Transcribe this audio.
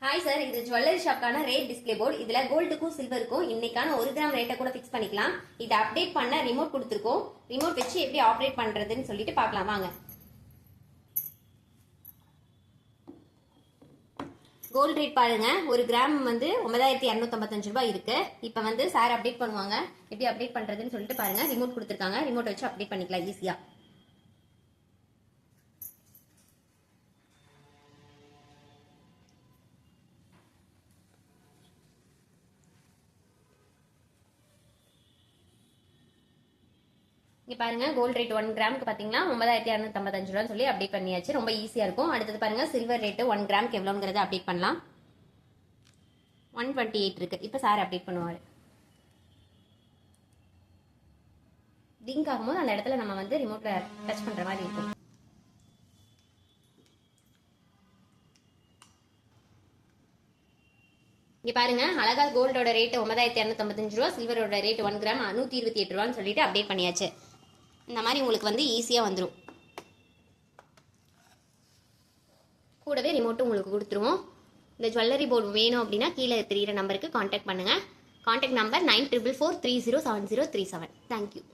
Hi sir, இது jewellery ஷாப்க்கான rate display board. இதுல கோல்டுக்கும் சில்வருக்கும் இன்னைக்கான 1 கிராம் ரேட்டை கூட ஃபிக்ஸ் பண்ணிக்கலாம். இதை அப்டேட் பண்ண ரிமோட் கொடுத்துருக்கோம். ரிமோட் வச்சு எப்படி ஆப்ரேட் பண்றதுன்னு சொல்லிட்டு பார்க்கலாம் வாங்க. கோல்டு ரேட் பாருங்க, 1 கிராம் வந்து 9255 ரூபாய் இருக்கு. இப்போ வந்து சார் அப்டேட் பண்ணுவாங்க. எப்படி அப்டேட் பண்றதுன்னு சொல்லிட்டு பாருங்க. ரிமோட் கொடுத்துருக்காங்க, ரிமோட் வச்சு அப்டேட் பண்ணிக்கலாம் ஈஸியா. இங்கே பாருங்க, கோல்டு ரேட் 1 கிராமுக்கு பார்த்தீங்கன்னா 9255 ரூபான்னு சொல்லி அப்டேட் பண்ணியாச்சு. ரொம்ப ஈஸியாக இருக்கும். அடுத்தது பாருங்க, சில்வர் ரேட்டு 1 கிராமுக்கு எவ்வளோங்கிறத அப்டேட் பண்ணலாம். 128 இருக்கு. இப்போ சார் அப்டேட் பண்ணுவார். லிங்க் ஆகும்போது அந்த இடத்துல நம்ம வந்து ரிமோட்ல டச் பண்ற மாதிரி இருக்கும். இங்க பாருங்க, அழகா கோல்டோட ரேட் 9255 ரூபா, சில்வரோட ரேட் 1 கிராம் 128 ரூபான்னு சொல்லிட்டு அப்டேட் பண்ணியாச்சு. இந்த மாதிரி உங்களுக்கு வந்து ஈஸியா வந்துடும். கூடவே ரிமோட்டும் உங்களுக்கு கொடுத்துருவோம். இந்த ஜுவல்லரி போர்டு வேணும் அப்படின்னா கீழே தெரியிற நம்பருக்கு கான்டாக்ட் பண்ணுங்க. Contact number 9444307037. தேங்க்யூ.